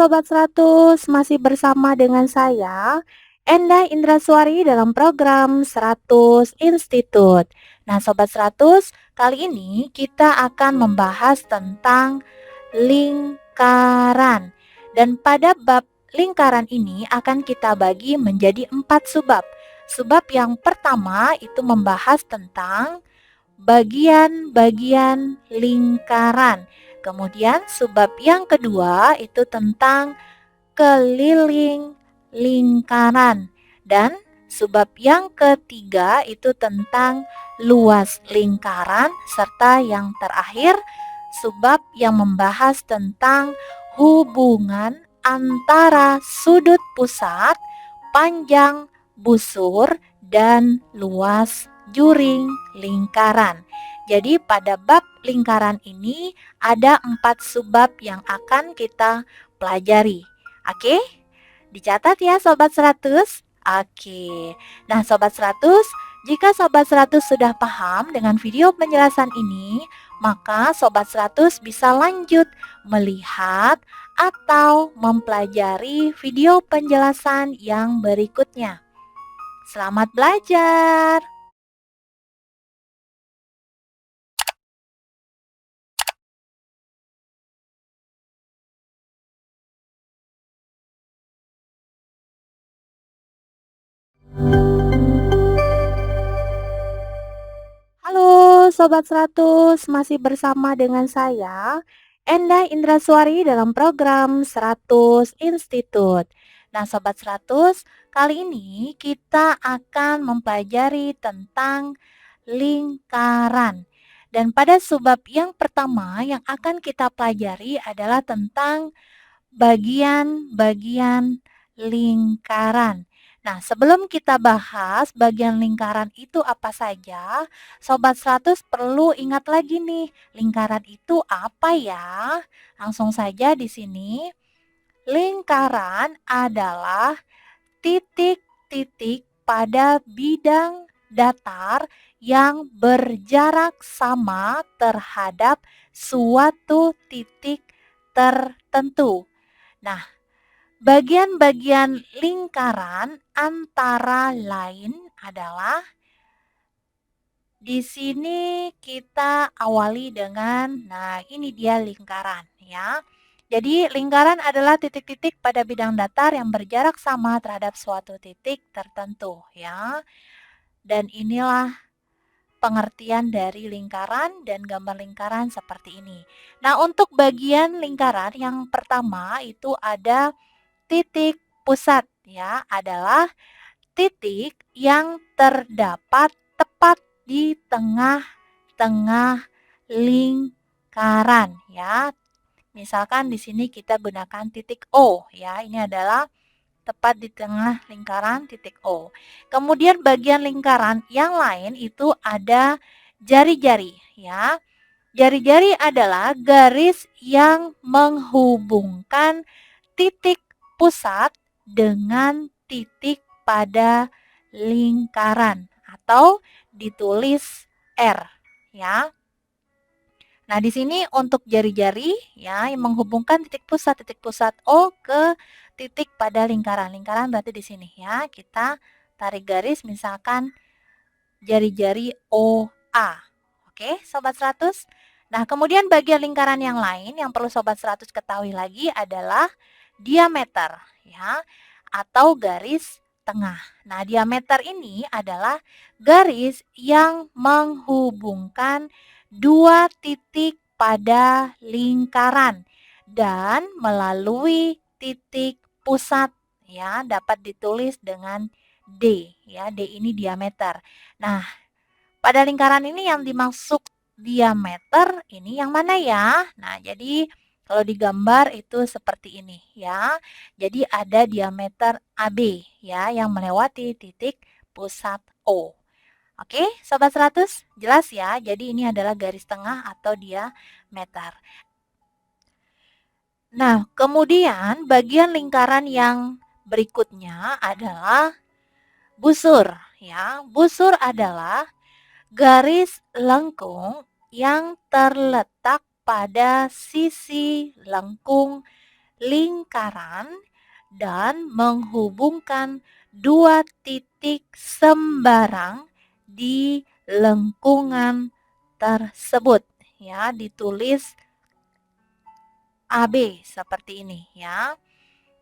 Sobat 100, masih bersama dengan saya, Endah Indraswari dalam program 100 Institute. Nah, Sobat 100, kali ini kita akan membahas tentang lingkaran. Dan pada bab lingkaran ini akan kita bagi menjadi 4 subbab. Subbab yang pertama itu membahas tentang bagian-bagian lingkaran. Kemudian subbab yang kedua itu tentang keliling lingkaran. Dan subbab yang ketiga itu tentang luas lingkaran. Serta yang terakhir subbab yang membahas tentang hubungan antara sudut pusat, panjang busur, dan luas juring lingkaran. Jadi pada bab lingkaran ini ada 4 subbab yang akan kita pelajari. Oke? Dicatat ya Sobat 100. Oke. Nah Sobat 100, jika Sobat 100 sudah paham dengan video penjelasan ini, maka Sobat 100 bisa lanjut melihat atau mempelajari video penjelasan yang berikutnya. Selamat belajar! Halo Sobat 100, masih bersama dengan saya, Endah Indraswari dalam program 100 Institute. Nah Sobat 100, kali ini kita akan mempelajari tentang lingkaran. Dan pada subbab yang pertama yang akan kita pelajari adalah tentang bagian-bagian lingkaran. Nah, sebelum kita bahas bagian lingkaran itu apa saja, Sobat 100 perlu ingat lagi nih, lingkaran itu apa ya? Langsung saja di sini, lingkaran adalah titik-titik pada bidang datar yang berjarak sama terhadap suatu titik tertentu. Nah, bagian-bagian lingkaran antara lain adalah di sini kita awali dengan, nah ini dia lingkaran ya. Jadi lingkaran adalah titik-titik pada bidang datar yang berjarak sama terhadap suatu titik tertentu ya. Dan inilah pengertian dari lingkaran dan gambar lingkaran seperti ini. Nah, untuk bagian lingkaran yang pertama itu ada titik pusat ya, adalah titik yang terdapat tepat di tengah-tengah lingkaran ya. Misalkan di sini kita gunakan titik O ya. Ini adalah tepat di tengah lingkaran titik O. Kemudian bagian lingkaran yang lain itu ada jari-jari ya. Jari-jari adalah garis yang menghubungkan titik pusat dengan titik pada lingkaran atau ditulis R ya. Nah, di sini untuk jari-jari ya yang menghubungkan titik pusat O ke titik pada lingkaran. Lingkaran berarti di sini ya. Kita tarik garis misalkan jari-jari OA. Oke, Sobat 100. Nah, kemudian bagian lingkaran yang lain yang perlu Sobat 100 ketahui lagi adalah diameter ya atau garis tengah. Nah, diameter ini adalah garis yang menghubungkan dua titik pada lingkaran dan melalui titik pusat ya, dapat ditulis dengan D ya. D ini diameter. Nah, pada lingkaran ini yang dimaksud diameter ini yang mana ya? Nah, jadi kalau digambar itu seperti ini ya. Jadi ada diameter AB ya yang melewati titik pusat O. Oke, Sobat 100, jelas ya? Jadi ini adalah garis tengah atau diameter. Nah, kemudian bagian lingkaran yang berikutnya adalah busur ya. Busur adalah garis lengkung yang terletak pada sisi lengkung lingkaran dan menghubungkan dua titik sembarang di lengkungan tersebut. Ya, ditulis AB seperti ini ya.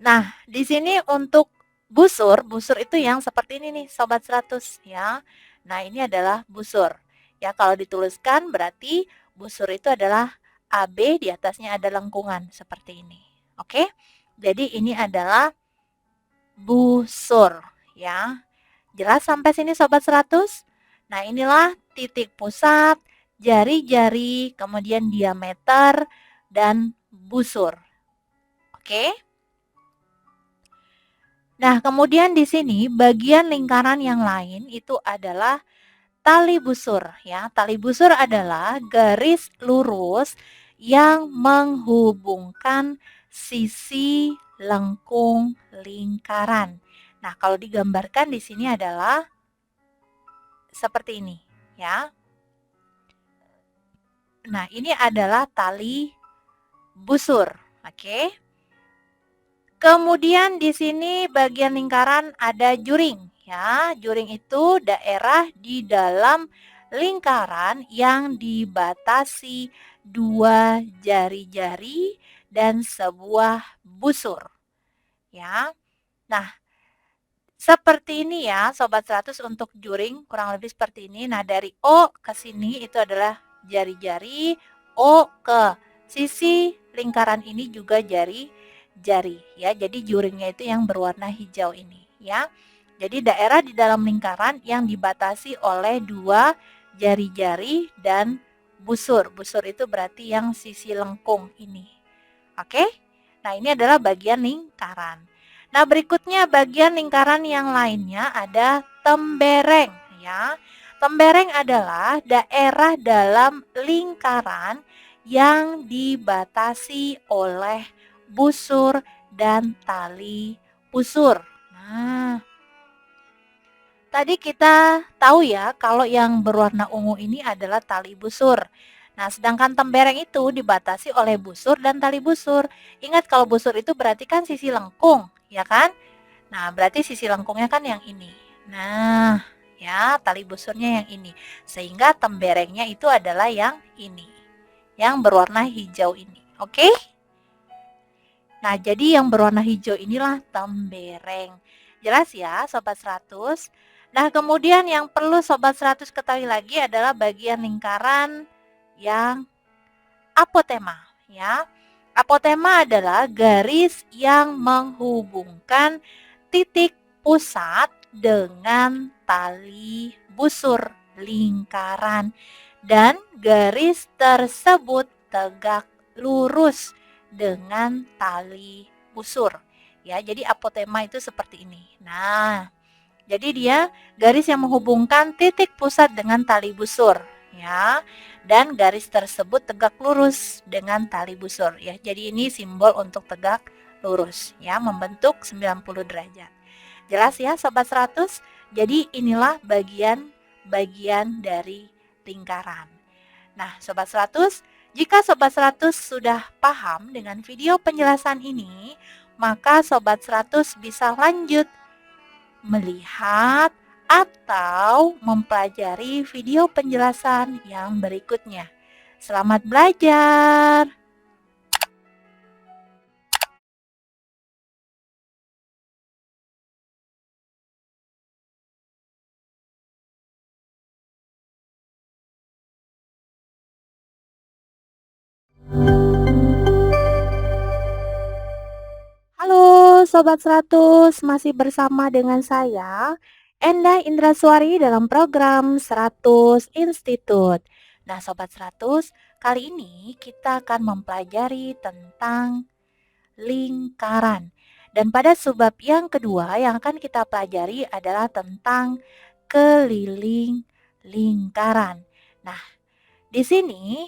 Nah, di sini untuk busur, busur itu yang seperti ini nih Sobat 100 ya. Nah, ini adalah busur. Ya, kalau dituliskan berarti busur itu adalah AB, di atasnya ada lengkungan seperti ini. Oke? Jadi ini adalah busur ya. Jelas sampai sini Sobat 100? Nah, inilah titik pusat, jari-jari, kemudian diameter dan busur. Oke? Nah, kemudian di sini bagian lingkaran yang lain itu adalah tali busur ya. Tali busur adalah garis lurus yang menghubungkan sisi lengkung lingkaran. Nah, kalau digambarkan di sini adalah seperti ini ya. Nah, ini adalah tali busur. Oke. Kemudian di sini bagian lingkaran ada juring ya. Juring itu daerah di dalam lingkaran yang dibatasi dua jari-jari dan sebuah busur ya. Nah, seperti ini ya Sobat 100 untuk juring kurang lebih seperti ini. Nah, dari O ke sini itu adalah jari-jari, O ke sisi lingkaran ini juga jari ya. Jadi juringnya itu yang berwarna hijau ini ya. Jadi daerah di dalam lingkaran yang dibatasi oleh dua jari-jari dan busur. Busur itu berarti yang sisi lengkung ini. Oke? Nah, ini adalah bagian lingkaran. Nah, berikutnya bagian lingkaran yang lainnya ada tembereng ya. Tembereng adalah daerah dalam lingkaran yang dibatasi oleh busur dan tali busur. Nah, tadi kita tahu ya kalau yang berwarna ungu ini adalah tali busur. Nah, sedangkan tembereng itu dibatasi oleh busur dan tali busur. Ingat kalau busur itu berarti kan sisi lengkung, ya kan? Nah, berarti sisi lengkungnya kan yang ini. Nah, ya tali busurnya yang ini. Sehingga temberengnya itu adalah yang ini. Yang berwarna hijau ini. Oke? Nah, jadi yang berwarna hijau inilah tembereng. Jelas ya Sobat 100? Nah, kemudian yang perlu Sobat 100 ketahui lagi adalah bagian lingkaran yang apotema ya. Apotema adalah garis yang menghubungkan titik pusat dengan tali busur lingkaran dan garis tersebut tegak lurus dengan tali busur ya. Jadi apotema itu seperti ini. Nah, jadi dia garis yang menghubungkan titik pusat dengan tali busur ya. Dan garis tersebut tegak lurus dengan tali busur ya. Jadi ini simbol untuk tegak lurus ya, membentuk 90 derajat. Jelas ya Sobat 100? Jadi inilah bagian dari lingkaran. Nah, Sobat 100, jika Sobat 100 sudah paham dengan video penjelasan ini, maka Sobat 100 bisa lanjut melihat atau mempelajari video penjelasan yang berikutnya. Selamat belajar! Halo Sobat 100, masih bersama dengan saya, Endah Indraswari dalam program 100 Institute. Nah Sobat 100, kali ini kita akan mempelajari tentang lingkaran. Dan pada subbab yang kedua yang akan kita pelajari adalah tentang keliling lingkaran. Nah, di sini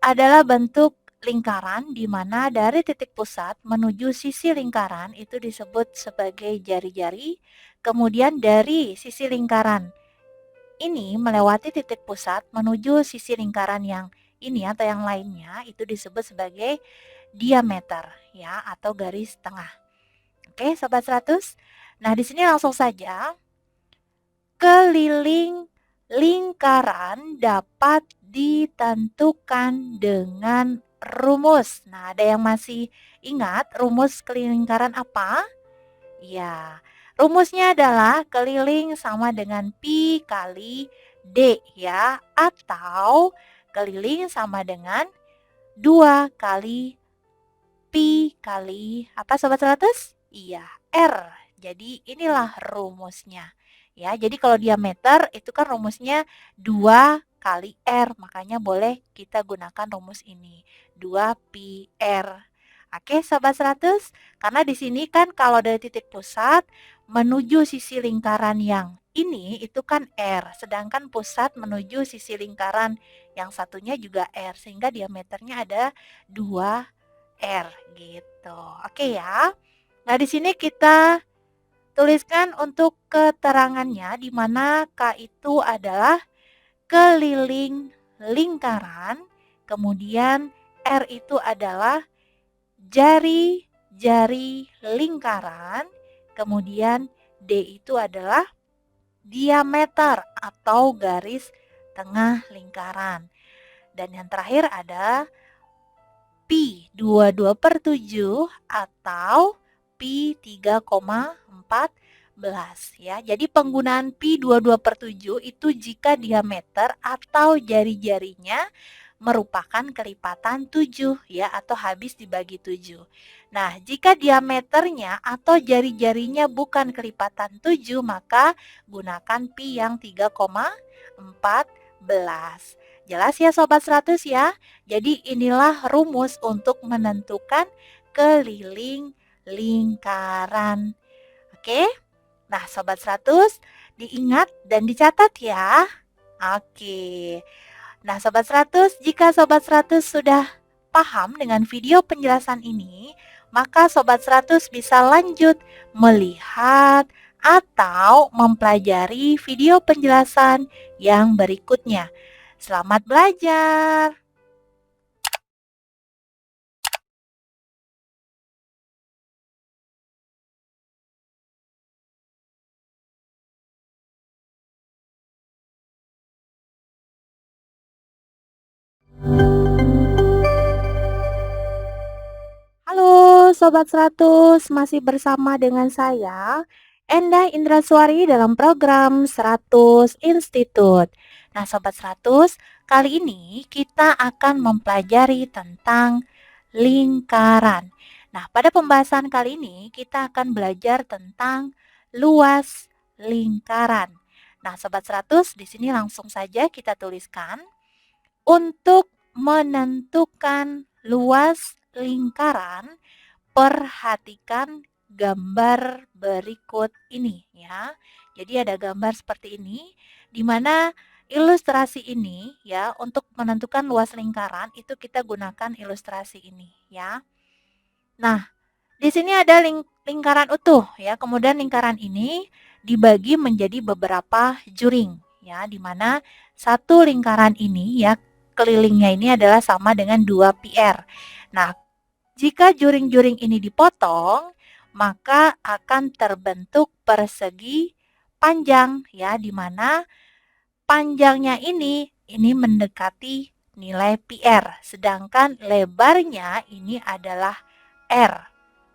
adalah bentuk lingkaran di mana dari titik pusat menuju sisi lingkaran itu disebut sebagai jari-jari. Kemudian dari sisi lingkaran ini melewati titik pusat menuju sisi lingkaran yang ini atau yang lainnya itu disebut sebagai diameter ya atau garis tengah. Oke, sobat 100. Nah, di sini langsung saja keliling lingkaran dapat ditentukan dengan rumus. Nah, ada yang masih ingat rumus keliling lingkaran apa? Ya, rumusnya adalah keliling sama dengan pi kali D ya, atau keliling sama dengan 2 kali pi kali apa sobat 100? Iya, R. Jadi inilah rumusnya. Ya, jadi kalau diameter itu kan rumusnya 2 kali R, makanya boleh kita gunakan rumus ini. 2 pi R. Oke, sobat 100, karena di sini kan kalau dari titik pusat menuju sisi lingkaran yang ini itu kan R, sedangkan pusat menuju sisi lingkaran yang satunya juga R, sehingga diameternya ada 2 R gitu. Oke ya. Nah, di sini kita tuliskan untuk keterangannya di mana K itu adalah keliling lingkaran, kemudian R itu adalah jari-jari lingkaran, kemudian D itu adalah diameter atau garis tengah lingkaran. Dan yang terakhir ada pi 22/7 atau pi 3,14 ya. Jadi penggunaan pi 22/7 itu jika diameter atau jari-jarinya merupakan kelipatan 7 ya atau habis dibagi 7. Nah, jika diameternya atau jari-jarinya bukan kelipatan 7, maka gunakan pi yang 3,14. Jelas ya sobat 100 ya? Jadi inilah rumus untuk menentukan keliling lingkaran. Oke? Nah, sobat 100 diingat dan dicatat ya. Oke. Nah, sobat 100, jika sobat 100 sudah paham dengan video penjelasan ini, maka sobat 100 bisa lanjut melihat atau mempelajari video penjelasan yang berikutnya. Selamat belajar! Halo Sobat 100, masih bersama dengan saya, Endah Indraswari dalam program 100 Institute. Nah Sobat 100, kali ini kita akan mempelajari tentang lingkaran. Nah pada pembahasan kali ini kita akan belajar tentang luas lingkaran. Nah Sobat 100, di sini langsung saja kita tuliskan untuk menentukan luas lingkaran, perhatikan gambar berikut ini ya. Jadi ada gambar seperti ini di mana ilustrasi ini ya untuk menentukan luas lingkaran itu kita gunakan ilustrasi ini ya. Nah, di sini ada lingkaran utuh ya. Kemudian lingkaran ini dibagi menjadi beberapa juring ya, di mana satu lingkaran ini ya kelilingnya ini adalah sama dengan 2 pi R. Nah, jika juring-juring ini dipotong, maka akan terbentuk persegi panjang ya, di mana panjangnya ini mendekati nilai pi R, sedangkan lebarnya ini adalah R.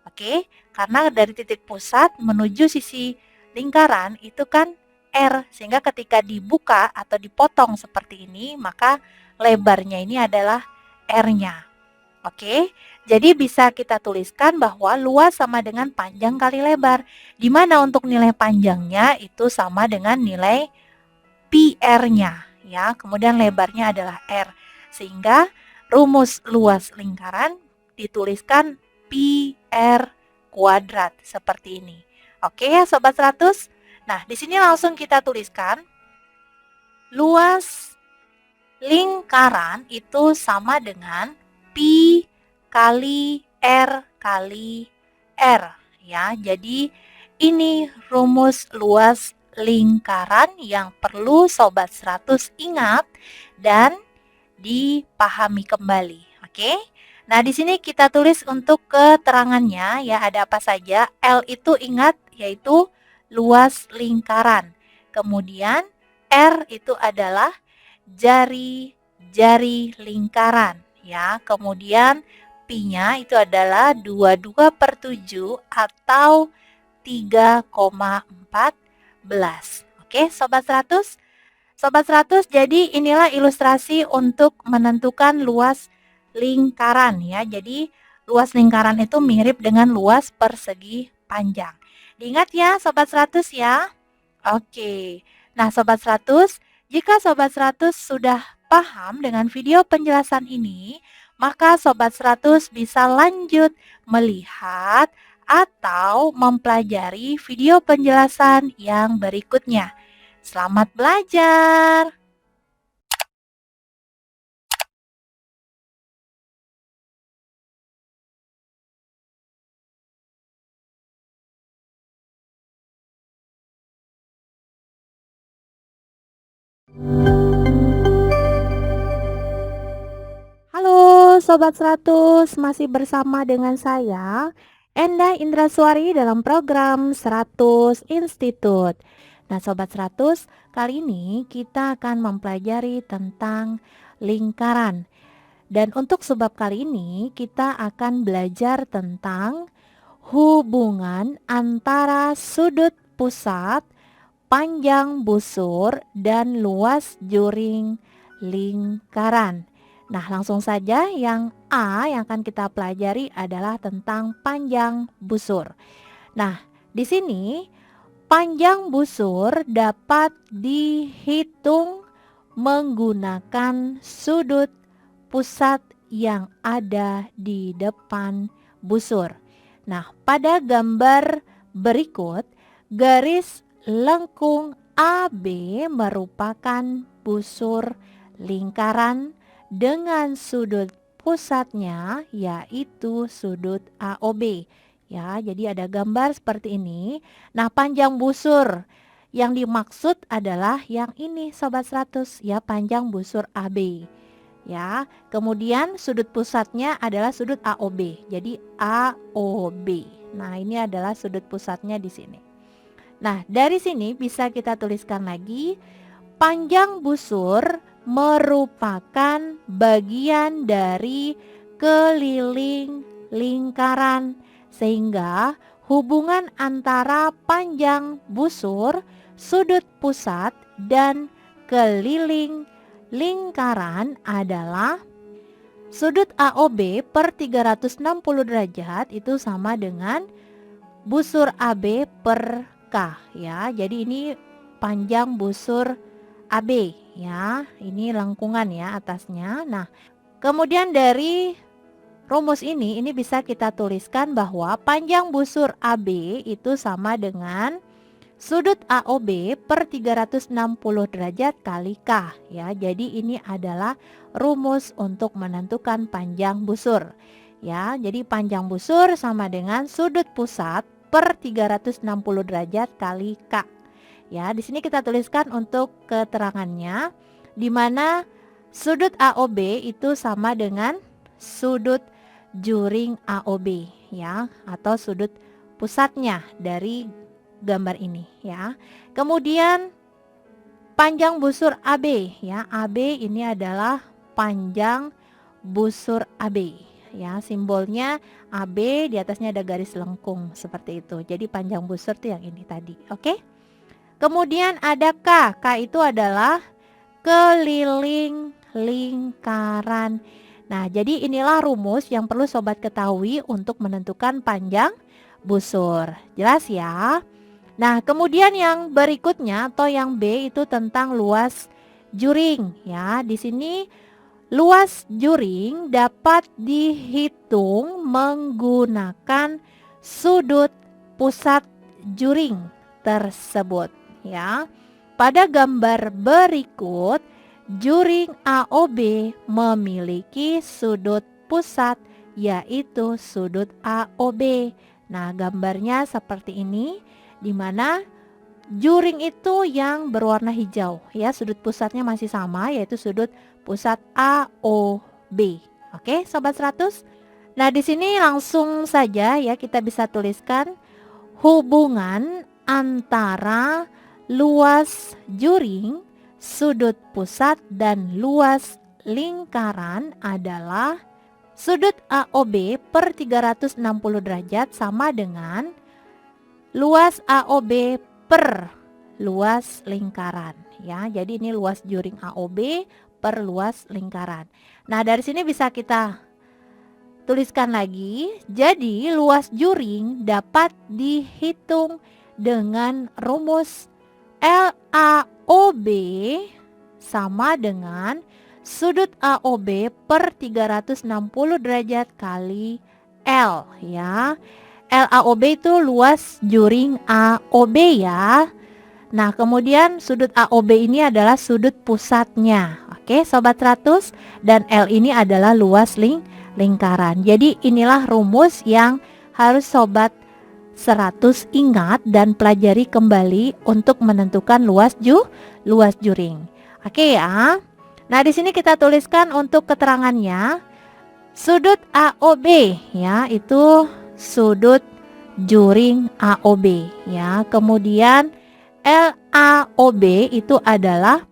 Oke, karena dari titik pusat menuju sisi lingkaran itu kan R, sehingga ketika dibuka atau dipotong seperti ini, maka lebarnya ini adalah R-nya. Oke, jadi bisa kita tuliskan bahwa luas sama dengan panjang kali lebar, di mana untuk nilai panjangnya itu sama dengan nilai pi R-nya, ya. Kemudian lebarnya adalah R, sehingga rumus luas lingkaran dituliskan pi R kuadrat seperti ini. Oke ya Sobat 100? Nah, di sini langsung kita tuliskan luas lingkaran itu sama dengan pi kali R kali R ya. Jadi ini rumus luas lingkaran yang perlu Sobat 100 ingat dan dipahami kembali. Oke? Nah, di sini kita tulis untuk keterangannya ya, ada apa saja. L itu ingat yaitu luas lingkaran. Kemudian R itu adalah jari-jari lingkaran ya. Kemudian pi-nya itu adalah 22/7 atau 3,14. Oke, Sobat 100. Sobat 100, jadi inilah ilustrasi untuk menentukan luas lingkaran ya. Jadi luas lingkaran itu mirip dengan luas persegi panjang. Diingat ya Sobat 100 ya. Oke. Nah Sobat 100, jika Sobat 100 sudah paham dengan video penjelasan ini, maka Sobat 100 bisa lanjut melihat atau mempelajari video penjelasan yang berikutnya. Selamat belajar! Halo Sobat 100, masih bersama dengan saya Endah Indraswari dalam program 100 Institute. Nah Sobat 100, kali ini kita akan mempelajari tentang lingkaran. Dan untuk sebab kali ini kita akan belajar tentang hubungan antara sudut pusat, panjang busur, dan luas juring lingkaran. Nah, langsung saja yang A yang akan kita pelajari adalah tentang panjang busur. Nah, di sini panjang busur dapat dihitung menggunakan sudut pusat yang ada di depan busur. Nah, pada gambar berikut, garis lengkung AB merupakan busur lingkaran dengan sudut pusatnya yaitu sudut AOB. Ya, jadi ada gambar seperti ini. Nah, panjang busur yang dimaksud adalah yang ini Sobat 100 ya, panjang busur AB. Ya, kemudian sudut pusatnya adalah sudut AOB. Jadi AOB. Nah, ini adalah sudut pusatnya di sini. Nah, dari sini bisa kita tuliskan lagi panjang busur merupakan bagian dari keliling lingkaran sehingga hubungan antara panjang busur, sudut pusat, dan keliling lingkaran adalah sudut AOB per 360 derajat itu sama dengan busur AB per K ya. Jadi ini panjang busur AB ya. Ini lengkungan ya atasnya. Nah, kemudian dari rumus ini bisa kita tuliskan bahwa panjang busur AB itu sama dengan sudut AOB per 360 derajat kali K ya. Jadi ini adalah rumus untuk menentukan panjang busur. Ya, jadi panjang busur sama dengan sudut pusat per 360 derajat kali K. Ya, di sini kita tuliskan untuk keterangannya di mana sudut AOB itu sama dengan sudut juring AOB ya, atau sudut pusatnya dari gambar ini ya. Kemudian panjang busur AB ya. AB ini adalah panjang busur AB ya. Simbolnya AB, di atasnya ada garis lengkung seperti itu. Jadi panjang busur itu yang ini tadi. Oke. Kemudian ada K. K itu adalah keliling lingkaran. Nah, jadi inilah rumus yang perlu sobat ketahui untuk menentukan panjang busur. Jelas ya? Nah, kemudian yang berikutnya atau yang B itu tentang luas juring ya. Di sini luas juring dapat dihitung menggunakan sudut pusat juring tersebut ya. Pada gambar berikut, juring AOB memiliki sudut pusat yaitu sudut AOB. Nah, gambarnya seperti ini, di mana juring itu yang berwarna hijau ya, sudut pusatnya masih sama yaitu sudut pusat AOB. Oke, Sobat 100? Nah, di sini langsung saja ya kita bisa tuliskan hubungan antara luas juring, sudut pusat dan luas lingkaran adalah sudut AOB per 360 derajat sama dengan luas AOB per luas lingkaran ya. Jadi ini luas juring AOB per luas lingkaran. Nah, dari sini bisa kita tuliskan lagi. Jadi luas juring dapat dihitung dengan rumus LAOB sama dengan sudut AOB per 360 derajat kali L ya. LAOB itu luas juring AOB ya. Nah, kemudian sudut AOB ini adalah sudut pusatnya. Oke, Sobat 100, dan L ini adalah luas lingkaran. Jadi inilah rumus yang harus Sobat 100 ingat dan pelajari kembali untuk menentukan luas juring. Oke ya. Nah, di sini kita tuliskan untuk keterangannya. Sudut AOB ya, itu sudut juring AOB ya. Kemudian LAOB itu adalah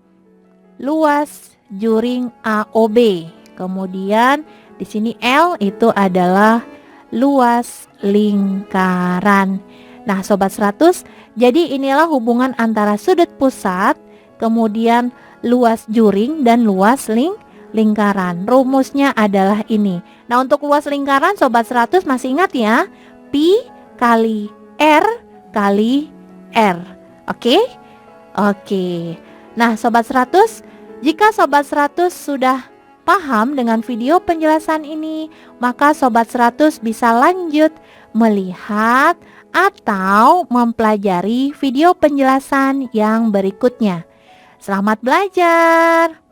luas juring AOB. Kemudian di sini L itu adalah luas lingkaran. Nah, Sobat 100, jadi inilah hubungan antara sudut pusat, kemudian luas juring dan luas lingkaran. Rumusnya adalah ini. Nah, untuk luas lingkaran Sobat 100 masih ingat ya? Pi kali R kali R. Oke? Oke. Nah, Sobat 100, jika Sobat 100 sudah paham dengan video penjelasan ini, maka Sobat 100 bisa lanjut melihat atau mempelajari video penjelasan yang berikutnya. Selamat belajar!